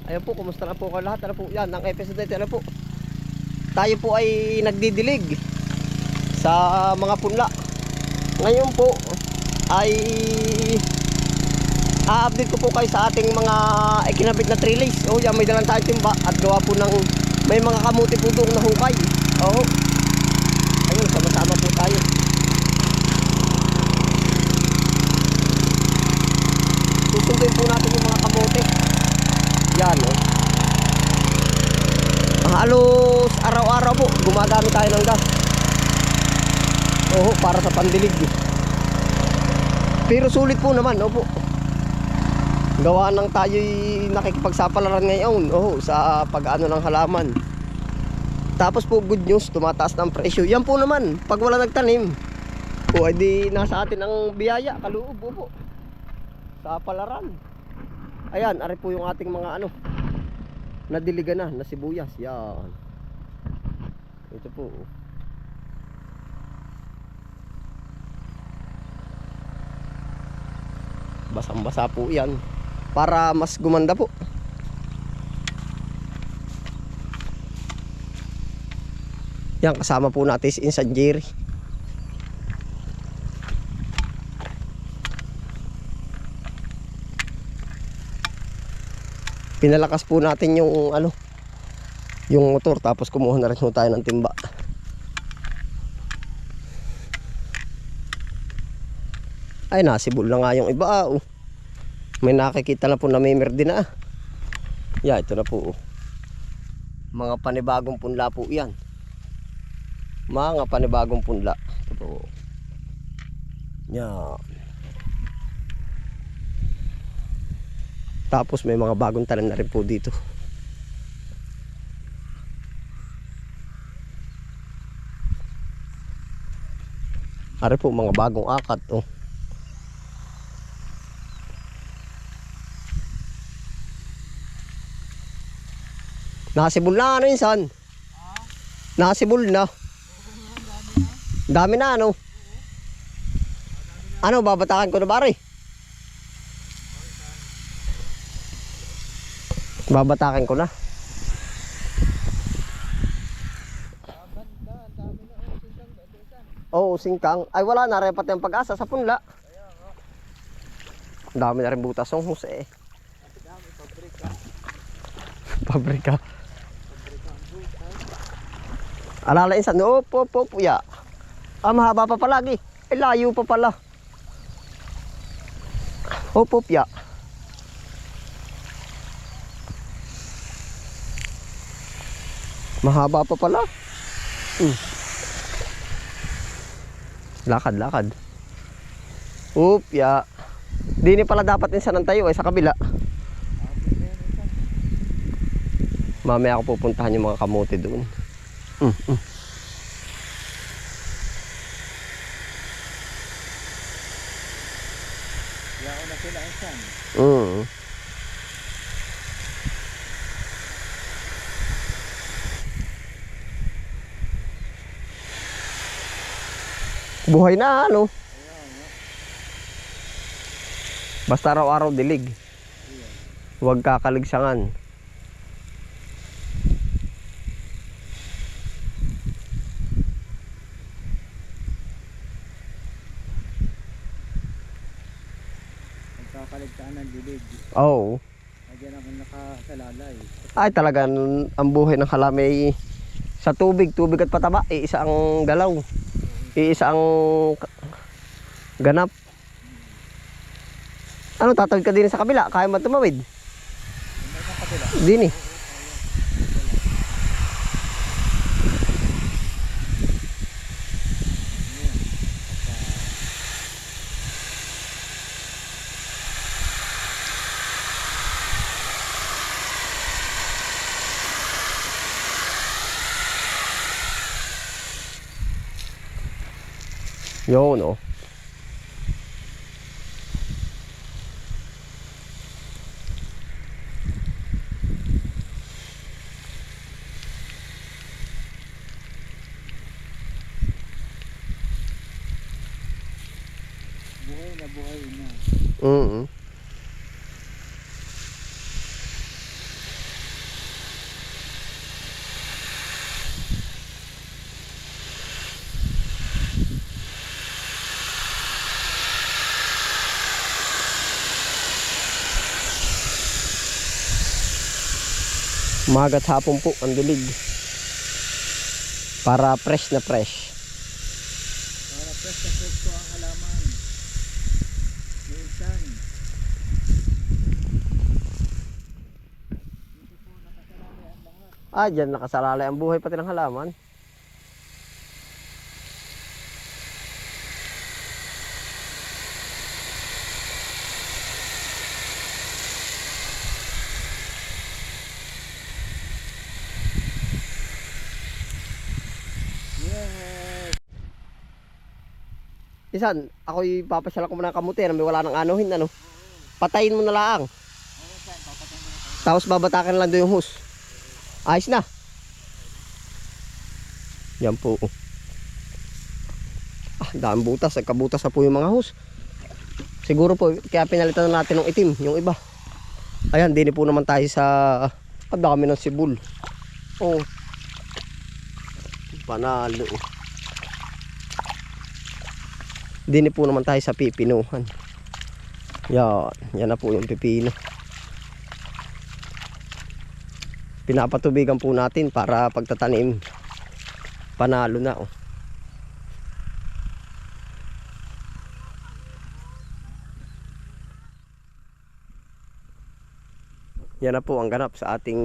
Ayan po, kumusta na po kayo lahat? Ano po yan, ang episode ito, ano po, tayo po ay nagdidilig sa mga punla. Ngayon po ay a-update ko po kayo sa ating mga ikinabit na trellis. Oh yan, may dalang tayong timba at gawa po ng may mga kamuti po doon na hukay. Oh, ayun, sama-sama po tayo. Susundin po natin yung mga kamote. Yan, oh. Halos araw-araw po gumagamit tayo ng gas. Oh, para sa pandilig. Pero sulit po naman, opo. Gawa ng tayo'y nakikipagsapalaran ngayon, oh, sa pag-ano ng halaman. Tapos po good news, tumataas ng presyo. Yan po naman, pag wala nagtanim, o edi nasa atin ang biyaya, kaloob po sa palaran. Ayan, ari po yung ating mga ano, nadiligan na sibuyas. Yan. Ito po. Basang-basa po yan para mas gumanda po. Yan, kasama po natin si Insan Jerry. Pinalakas po natin yung ano, yung motor, tapos kumuha na rin tayo ng timba. Ay, nasibol na nga yung iba. Oh. May nakikita na po na may merde na. Yeah, ito na po. Mga panibagong punla po yan. Mga panibagong punla. Ito po. Yan. Tapos may mga bagong tanim na rin po dito. Ari po mga bagong akat. Oh. Nakasibol na ano Insan? Nakasibol na. Dami na ano? Ano, babatakan ko na bari? Babatakan ko na. Oo, singkang. Ay wala na, repat yung pag-asa sa punla. Dami na rin butas ng Jose. Pabrika. Alala Insan, opo, ya. Ah, mahaba pa palagi. Eh, layo pa pala. Opo, ya. Mahaba pa pala. Lakad. Oop, ya. Di ni pala dapat Insan ng tayo sa kabila. Mamaya ako pupuntahan yung mga kamote doon. Yaon na sila Insan. Buhay na ano. Basta araw-araw dilig. Huwag kakaligsangan. Nagkakaligtaan ng dilig. Oo. Nagyan ako nakasalalay. Ay talagang ang buhay ng halame sa tubig at pataba. Iisa ang galaw. Iisa ang ganap. Ano, tatawid ka din sa kabila? Kaya mo tumawid? Din eh. Yun oh. Buhay na. Umagat hapon po ang dilig. Para fresh na fresh. Para fresh na fresh po ang halaman. Minsan. Dito po nakasalalay ang lahat. Dyan nakasalalay ang buhay pati ng halaman. Yes. Isan, ako'y papasyala ko muna ng kamuti na may wala nang anuhin, ano. Patayin mo na lang. Tapos babatakan lang doon yung hose. Ayos na. Yan po. Daan butas. Nagkabutas na po yung mga hose. Siguro po, kaya pinalitan na natin ng itim, yung iba. Ayan, dini po naman tayo sa dami ng sibul. Oh. Panalo. Dini po naman tayo sa pipinuhan. Yan, yan na po yung pipino. Pinapatubigan po natin para pagtatanim. Panalo na, oh. Yan na po ang ganap sa ating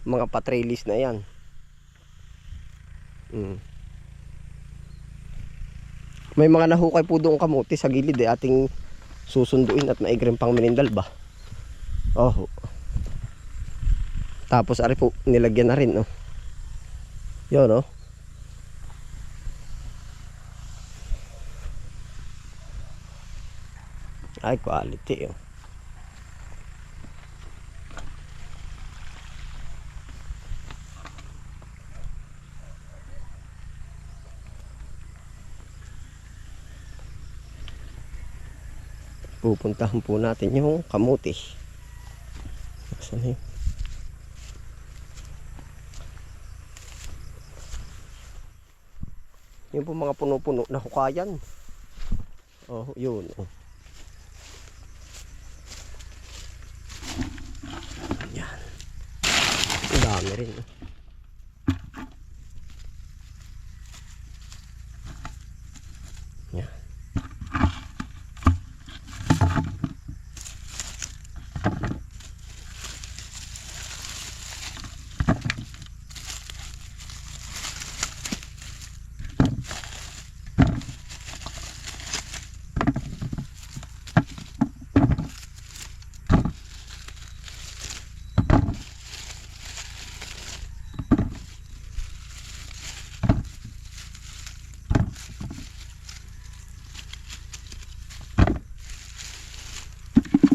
mga patrailis na yan. May mga nahukay po doon kamuti sa gilid ating susunduin at maigrim pang minindal ba. Oh. Tapos ari po nilagyan na rin, oh. Yun, oh. Ay, quality, oh. Pupuntahan po natin yung kamuti. Saan na yun? Yung po mga puno-puno na hukayan. Oh, yun, oh. Yan. Ang dami rin, oh. Yan.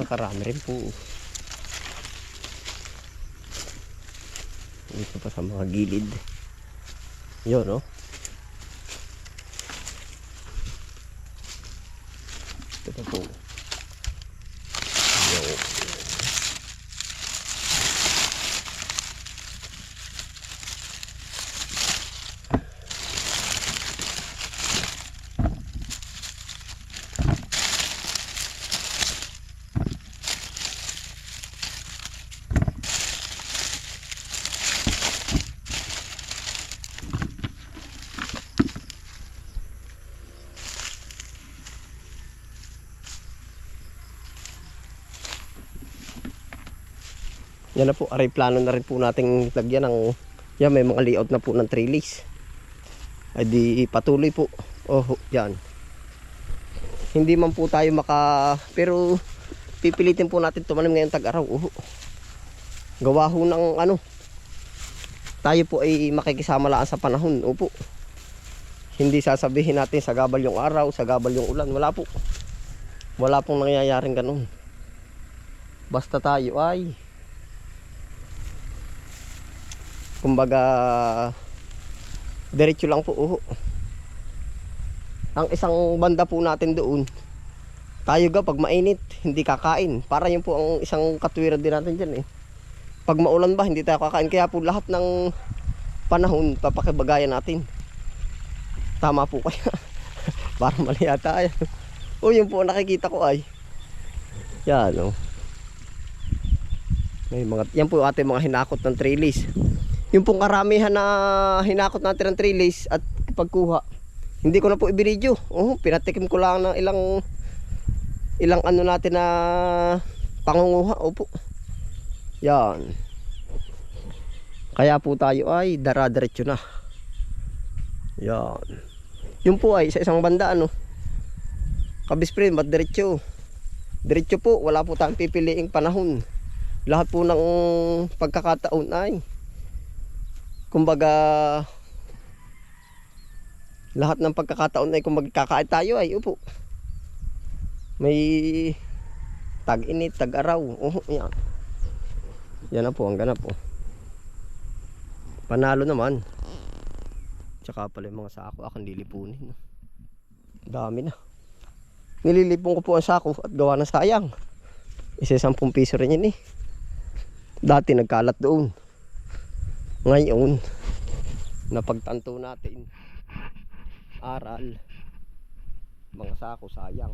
Nakarami rin po. Dito pa sa mga gilid. Yun, no? Ito pa po. Yun. Yan na po, aray plano na rin po nating lagyan ng, yan may mga layout na po ng trellis. Ay di patuloy po. Oh, yan. Hindi man po tayo pero pipilitin po natin tumanim ngayong tag-araw. Gawa ho ng ano, tayo po ay makikisama lang sa panahon. Opo. Hindi sasabihin natin sa gabal yung araw, sa gabal yung ulan. Wala po. Wala pong nangyayaring ganun. Basta tayo ay kumbaga diretso lang po. Ang isang banda po natin doon, tayo pag mainit hindi kakain. Para yun po ang isang katwiran din natin dyan, eh. Pag maulan ba hindi tayo kakain. Kaya po lahat ng panahon papakibagayan natin. Tama po kaya. Para mali yata yan. Yun po nakikita ko ay yan, oh. May mga, yan po ating mga hinakot ng trellis. Yung pong karamihan na hinakot natin ng trellis at pagkuha, hindi ko na po ibinidyo. Pinatikim ko lang ng ilang ano natin na pangunguha. Opo. Yan. Kaya po tayo ay dara-diretso na. Yan. Yung po ay sa isang banda ano. Kabisprin, ba't diretso? Diretso po, wala po tayong pipiliing panahon. Lahat po ng pagkakataon ay kumbaga lahat ng pagkakataon ay kung magkakain tayo ay upo. May tag-init, tag-araw. Yan. Yan na po ang ganap po. Panalo naman. Tsaka pala yung mga sako akong lilipunin. Dami na. Nililipon ko po ang sako at gawa na sayang. Isa 10 piso rin yun eh. Dati nagkalat doon. Ngayon, napagtanto natin. Aral. Mga sako sayang.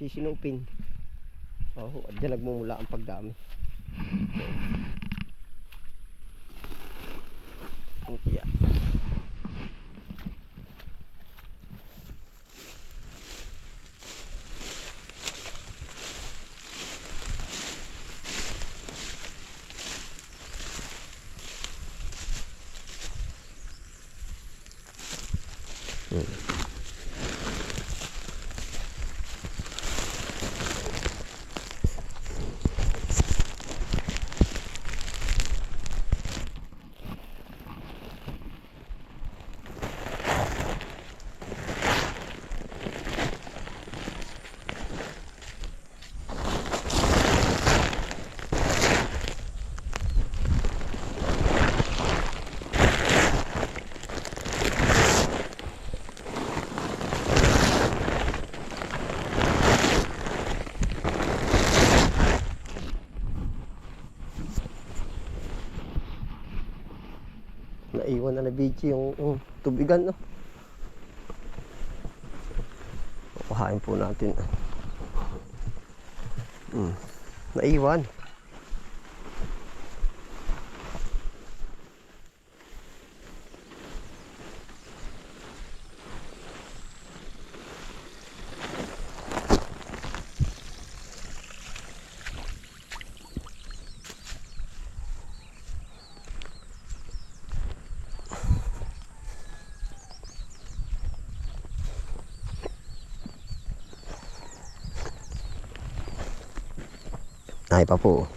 Sisinupin. At dyan nagmumula ang pagdami. Ang tiya. Naiwan na bichi yung tubigan no. Kuhain po natin. Naiwan. Ay pa po.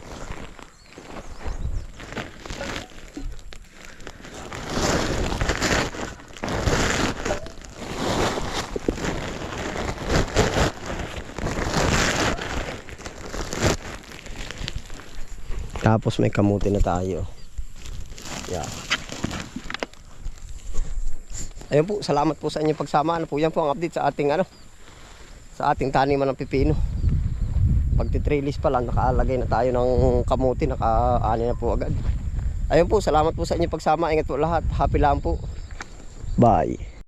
Tapos may kamuti na tayo. Yeah. Ayun po, salamat po sa inyong pagsama. Ano po, yan po ang update sa ating sa ating taniman ng pipino. Pagti-trellis pa lang, nakaalagay na tayo ng kamuti, nakaani na po agad. Ayun po, salamat po sa inyong pagsama. Ingat po lahat. Happy lang po. Bye.